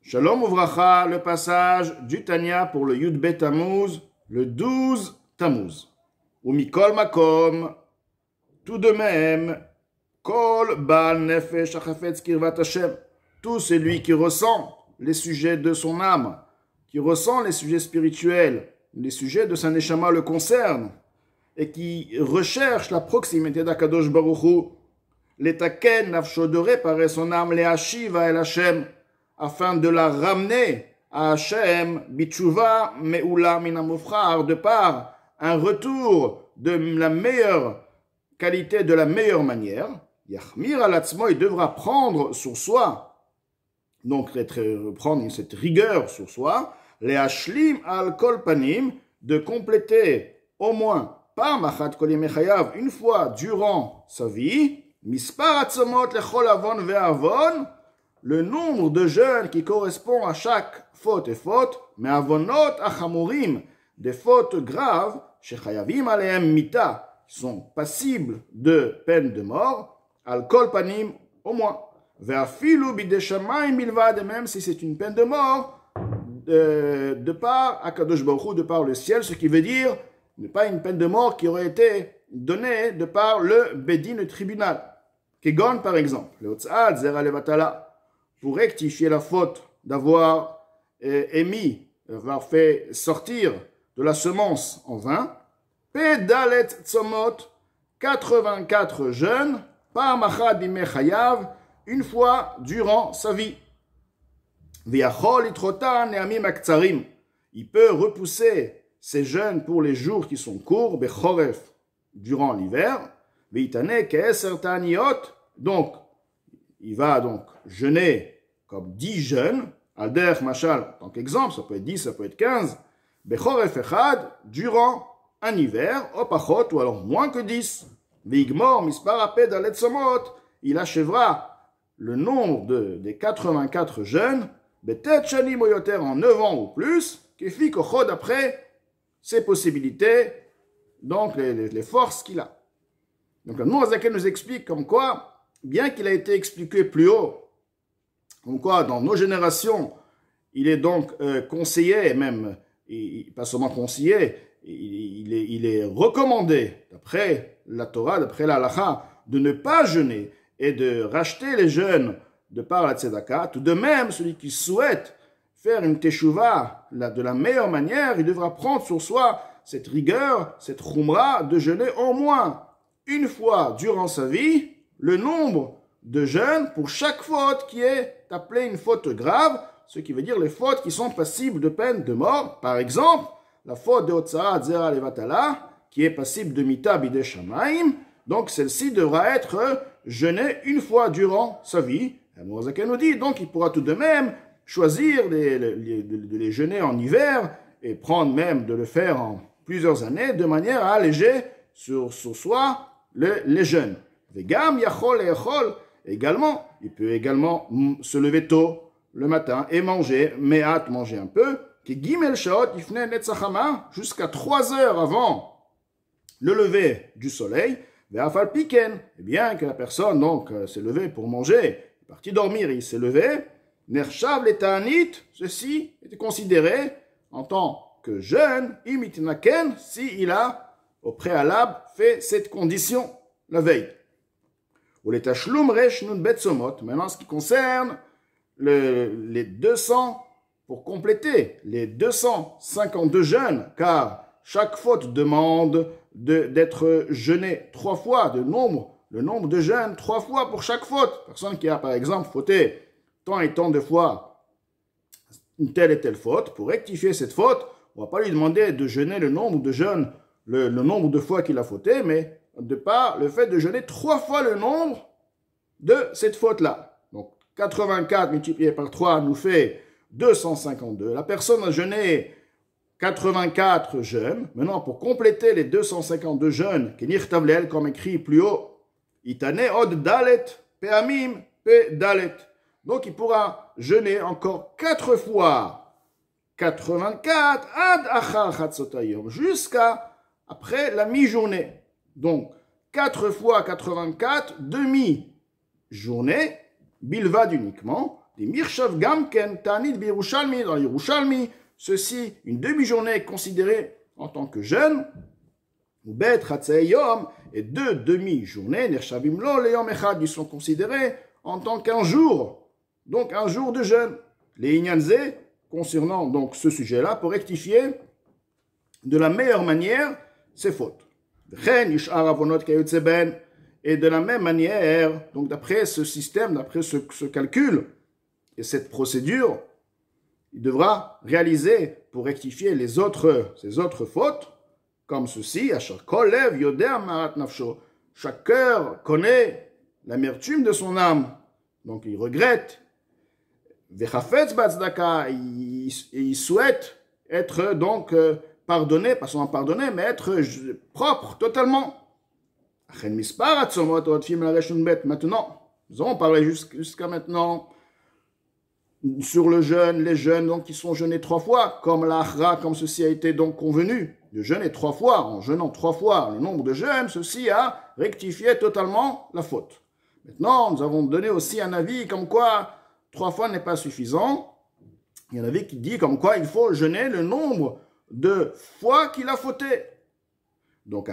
Shalom Uvracha, le passage du Tanya pour le Yud Bet Tammuz, le 12 Tammuz. Ou Mikol Makom, tout de même, Kol Baal Nefesh Achafetz Kirvat Hashem, tout celui qui ressent les sujets de son âme, qui ressent les sujets spirituels, les sujets de sa Neshama le concernent, et qui recherche la proximité d'Akadosh Baruch Hu, l'Etaken Nafsho de réparer son âme, les Hashiva El Hashem, afin de la ramener à Hashem, Bitshuva Me'ula Minamufrar, de par un retour de la meilleure qualité, de la meilleure manière. Yachmir alatzmo, il devra prendre sur soi, donc prendre cette rigueur sur soi, les Hashlim al Kol Panim, de compléter au moins par Machat Kol Yemechayav, une fois durant sa vie, Mispar Atzomot Lechol Avon Ve'avon, le nombre de jeûnes qui correspond à chaque faute et faute, mais avonot achamurim, des fautes graves, shechayavim alehem mita, sont passibles de peine de mort, al kol panim au moins, ve'afilu bideshamayim bilvad, et même si c'est une peine de mort, de par Akadosh Baruch Hu, de par le ciel, ce qui veut dire, ne pas une peine de mort qui aurait été donnée de par le bedin, le tribunal. Kegon par exemple, le hotzad zera levatala, pour rectifier la faute d'avoir d'avoir fait sortir de la semence en vain, Pedalet Tzomot, 84 jeûnes, par Machad Bimechayav, une fois durant sa vie. Viachol Itrotan Neamim Aktsarim, il peut repousser ces jeûnes pour les jours qui sont courts, Bechoref, durant l'hiver, Veitane Keeser Taniot, donc, il va donc jeûner comme 10 jeûnes, Alder Machal, en tant qu'exemple, ça peut être 10, ça peut être 15, Bechoref Echad, durant un hiver, Opachot, ou alors moins que 10, Vigmor, Misparaped Aletzomot, il achèvera le nombre des 84 jeûnes, Betet Shani Moyoter, en 9 ans ou plus, Kefi Kochod, après ses possibilités, donc les forces qu'il a. Donc le Noazaken nous explique comme quoi, bien qu'il a été expliqué plus haut, comme quoi dans nos générations, il est donc conseillé, même, pas seulement conseillé, il est recommandé, d'après la Torah, d'après la Halacha, de ne pas jeûner et de racheter les jeûnes de par la Tzedaka. Tout de même, celui qui souhaite faire une teshuva de la meilleure manière, il devra prendre sur soi cette rigueur, cette chumra de jeûner au moins une fois durant sa vie, le nombre de jeûnes pour chaque faute qui est appelée une faute grave, ce qui veut dire les fautes qui sont passibles de peine de mort. Par exemple, la faute de Hotzara Zera Levatala, qui est passible de Mita Bide Shamaim, donc celle-ci devra être jeûnée une fois durant sa vie. Mourazaken nous dit, donc il pourra tout de même choisir de les jeûner en hiver et prendre même de le faire en plusieurs années de manière à alléger sur soi les jeûnes. Vegam yachol echol, également, il peut également se lever tôt le matin et manger, me'at, manger un peu, qui gimel shaot ifne netzachama, jusqu'à 3 heures avant le lever du soleil, ve'afal piken, et bien que la personne donc s'est levée pour manger, est partie dormir, il s'est levé, nershav letanit, ceci était considéré en tant que jeûne, imitinaken, si il a au préalable fait cette condition la veille. Ou les tashlum resh nun betzomot. Maintenant, ce qui concerne les 200, pour compléter les 252 jeûnes, car chaque faute demande d'être jeûné 3 fois, le nombre de jeûnes 3 fois pour chaque faute. Personne qui a, par exemple, fauté tant et tant de fois une telle et telle faute, pour rectifier cette faute, on ne va pas lui demander de jeûner le nombre de jeûnes, le nombre de fois qu'il a fauté, mais de par le fait de jeûner 3 fois le nombre de cette faute-là. Donc, 84 multiplié par 3 nous fait 252. La personne a jeûné 84 jeûnes. Maintenant, pour compléter les 252 jeûnes, Kenir Tavlel, comme écrit plus haut, Itane od dalet, peamim, pe dalet. Donc, il pourra jeûner encore 4 fois 84 ad achar chatzotayom, jusqu'à après la mi-journée. Donc, 4 fois 84, demi-journée, bilvad uniquement, Des Mirshav Gamken, Tanit Birushalmi, dans Yerushalmi, ceci, une demi-journée est considérée en tant que jeûne, ou Bet Yom, et 2 demi-journées, Nershavim Lo, les Yom Echad, ils sont considérés en tant qu'un jour, donc un jour de jeûne. Les Inyanze, concernant donc ce sujet-là, pour rectifier de la meilleure manière ces fautes. Et de la même manière, donc d'après ce système, d'après ce calcul et cette procédure, il devra réaliser pour rectifier ces autres fautes, comme ceci, chaque cœur connaît l'amertume de son âme, donc il regrette, et il souhaite être donc pardonné, pas seulement pardonné, mais être propre totalement. Maintenant, nous avons parlé jusqu'à maintenant sur le jeûne, les jeûnes donc qui sont jeûnés 3 fois, comme l'achra, comme ceci a été donc convenu, de jeûner 3 fois, en jeûnant 3 fois le nombre de jeûnes, ceci a rectifié totalement la faute. Maintenant, nous avons donné aussi un avis comme quoi 3 fois n'est pas suffisant. Il y en avait qui dit comme quoi il faut jeûner le nombre de fois qu'il a fauté. Donc,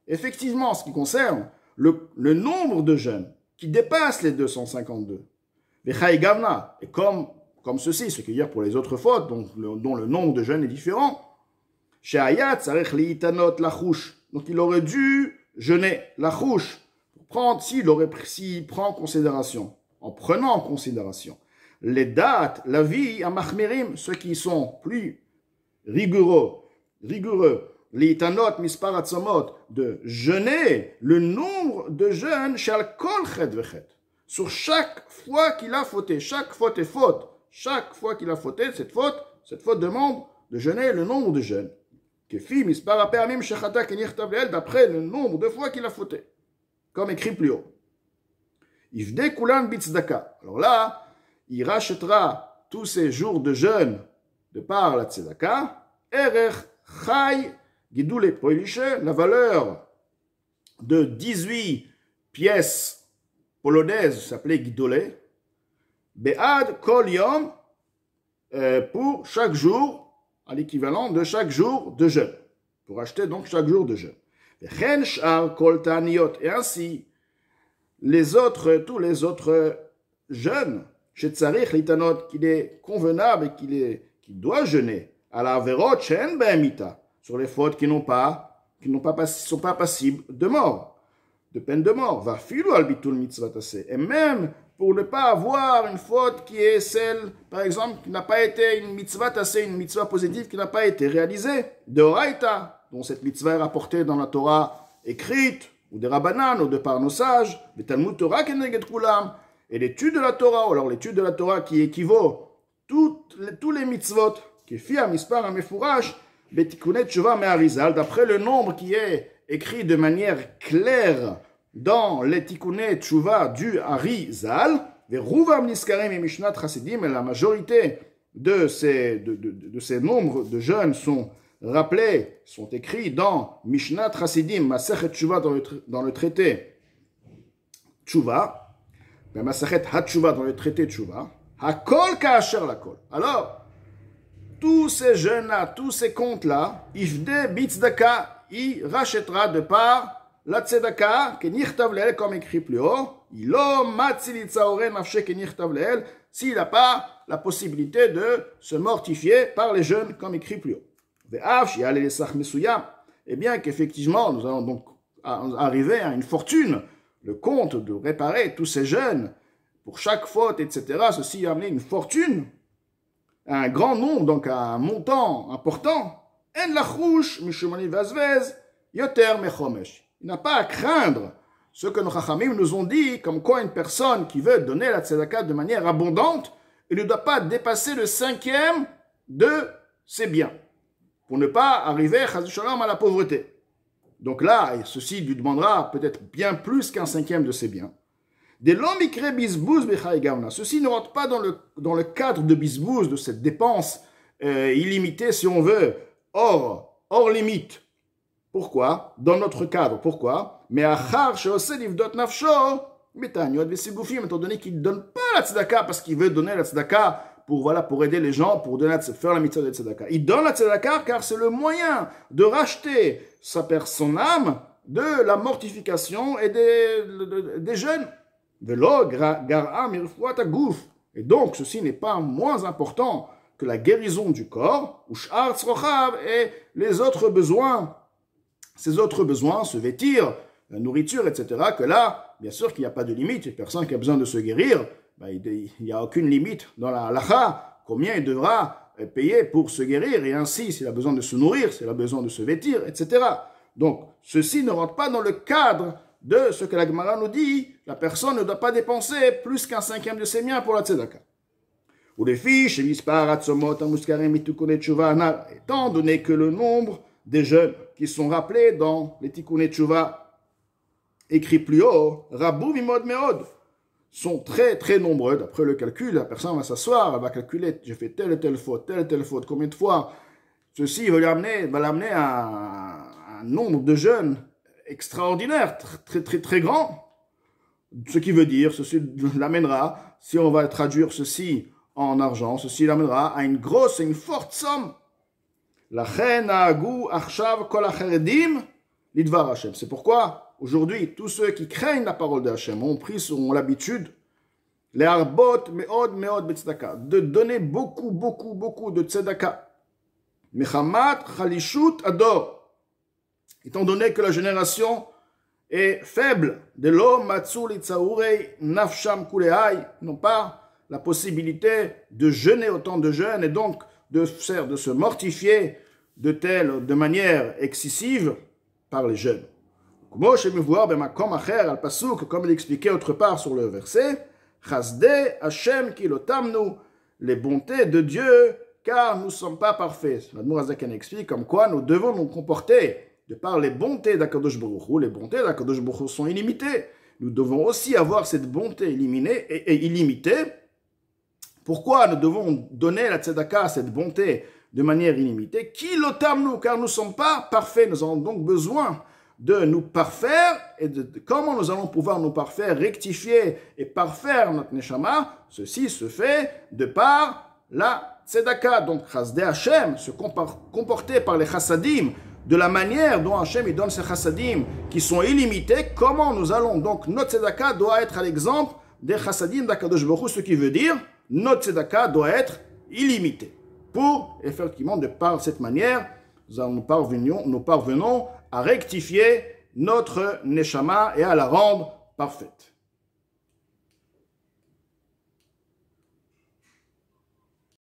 effectivement, en ce qui concerne le nombre de jeûnes qui dépasse les 252, et comme ceci, ce qui veut dire pour les autres fautes, dont le nombre de jeûnes est différent, donc il aurait dû jeûner la chouche, s'il prend en considération, en prenant en considération les dates, la vie, à Mahmirim, ceux qui sont plus rigoureux, les Itanot, Mispar Atzamot, de jeûner le nombre de jeûnes shal kol chet vechet, sur chaque fois qu'il a fauté, chaque faute est faute, chaque fois qu'il a fauté, cette faute demande de jeûner le nombre de jeûnes. Kefi Mispar Apamim Shechata Kenirtav Leel, d'après le nombre de fois qu'il a fauté, comme écrit plus haut. Ifde Kulan Bitzdaka. Alors là, il rachètera tous ces jours de jeûne de par la tzedaka, Erech Chai Gidule Poiliche, la valeur de 18 pièces polonaises s'appelait Gidule, Be'ad Kol Yom, pour chaque jour, à l'équivalent de chaque jour de jeûne, pour acheter donc chaque jour de jeûne. Vechen Shar Kol Ta'aniyot, et ainsi, tous les autres jeûnes, chez Tzarich Litanot, qu'il est convenable et qu'il doit jeûner, à la Averot Shen Be'emita, sur les fautes qui sont pas passibles de mort, de peine de mort. Va filu al bitul mitzvah tasseh. Et même pour ne pas avoir une faute qui est celle, par exemple, qui n'a pas été une mitzvah tasseh, une mitzvah positive qui n'a pas été réalisée, de Oraita, dont cette mitzvah est rapportée dans la Torah écrite, ou des Rabbanan, ou de par nos sages, des Talmud Torah keneged kulam, et l'étude de la Torah, ou alors l'étude de la Torah qui équivaut tous les mitzvot, qui fit à mispar à mefurash, betikunet tshuva me'arizal, d'après le nombre qui est écrit de manière claire dans les tikunet tshuva du Arizal, veruvam niskarim et mishnat chassidim, et la majorité de ces nombres de jeunes sont rappelés, sont écrits dans Mishnat Chassidim, Masechet Tshuva dans le traité Tshuva, Masechet HaTshuva dans le traité Tshuva, Hakol Ka'asher Lakol. Alors, tous ces jeunes-là, tous ces comptes-là, Ifde Bitzdaka, il rachètera de par la Tzedaka, Kenirtav Leel, comme écrit plus haut, Ilo Matzilitzaoren Afshe Kenirtav Leel, s'il n'a pas la possibilité de se mortifier par les jeunes, comme écrit plus haut. Et bien qu'effectivement, nous allons donc arriver à une fortune, le compte de réparer tous ces jeunes, pour chaque faute, etc., ceci a amené une fortune, un grand nombre, donc un montant important. Il n'a pas à craindre ce que nos chachamim nous ont dit, comme quoi une personne qui veut donner la tzedaka de manière abondante, il ne doit pas dépasser le 5e de ses biens, pour ne pas arriver, chas v'shalom, à la pauvreté. Donc là, ceci lui demandera peut-être bien plus qu'un 5e de ses biens. Des lomikre bisbouz b'chai gavna. Ceci ne rentre pas dans le cadre de bisbouz, de cette dépense illimitée, si on veut, hors limite. Pourquoi? Dans notre cadre. Pourquoi? Mais achar she'oseh livdot nafsho Betaniot, Vesegoufim, étant donné qu'il ne donne pas la tzedaka parce qu'il veut donner la tzedaka pour aider les gens, pour faire la mitzvah de tzedaka. Il donne la tzedaka car c'est le moyen de racheter son âme de la mortification et des jeûnes. Velo gar'am irfuat agouf. Et donc, ceci n'est pas moins important que la guérison du corps, ou sh'ar tzrochav, et les autres besoins, ces autres besoins, se vêtir, la nourriture, etc., que là, bien sûr qu'il n'y a pas de limite. Une personne qui a besoin de se guérir, il n'y a aucune limite dans la halakha, combien il devra payer pour se guérir, et ainsi, s'il a besoin de se nourrir, s'il a besoin de se vêtir, etc. Donc, ceci ne rentre pas dans le cadre de ce que la Gemara nous dit, la personne ne doit pas dépenser plus qu'un cinquième de ses biens pour la tzedaka. Ou les fiches, étant donné que le nombre des jeûnes qui sont rappelés dans les Tikkunet Tshuva, écrits plus haut, Rabou Mimod Meod, sont très très nombreux. D'après le calcul, la personne va s'asseoir, elle va calculer, j'ai fait telle et telle faute, combien de fois. Ceci va l'amener à un nombre de jeûnes extraordinaire, très très très grand. Ce qui veut dire, ceci l'amènera, si on va traduire ceci en argent, ceci l'amènera à une grosse et une forte somme. C'est pourquoi, aujourd'hui, tous ceux qui craignent la parole de Hachem ont l'habitude, les arbot meod betzedaka, de donner beaucoup de tzedaka. Mechamat chalishut ador. Étant donné que la génération est faible, de l'homme matsul itzaurei nafsham kuleai, n'ont pas la possibilité de jeûner autant de jeûnes et donc de se mortifier de manière excessive par les jeûnes. Comme il expliquait autre part sur le verset, Chasde Hashem kilotamnu, les bontés de Dieu, car nous ne sommes pas parfaits. L'Admour Hazaken explique comme quoi nous devons nous comporter de par les bontés d'Akadosh Baruch Hu. Les bontés d'Akadosh Baruch Hu sont illimitées. Nous devons aussi avoir cette bonté illimitée. Pourquoi nous devons donner la tzedaka, cette bonté, de manière illimitée? Kilotamnu, car nous ne sommes pas parfaits. Nous avons donc besoin de nous parfaire, et comment nous allons pouvoir nous parfaire, rectifier et parfaire notre neshama. Ceci se fait de par la tzedaka. Donc, Chasdei Hashem, se comporter par les chassadim, de la manière dont Hashem il donne ses chassadim qui sont illimités, comment nous allons, donc notre tzedaka doit être à l'exemple des chassadim d'Akadosh Baruch Hu, ce qui veut dire notre tzedaka doit être illimité. Pour, effectivement, de par cette manière, nous parvenons à rectifier notre neshama et à la rendre parfaite.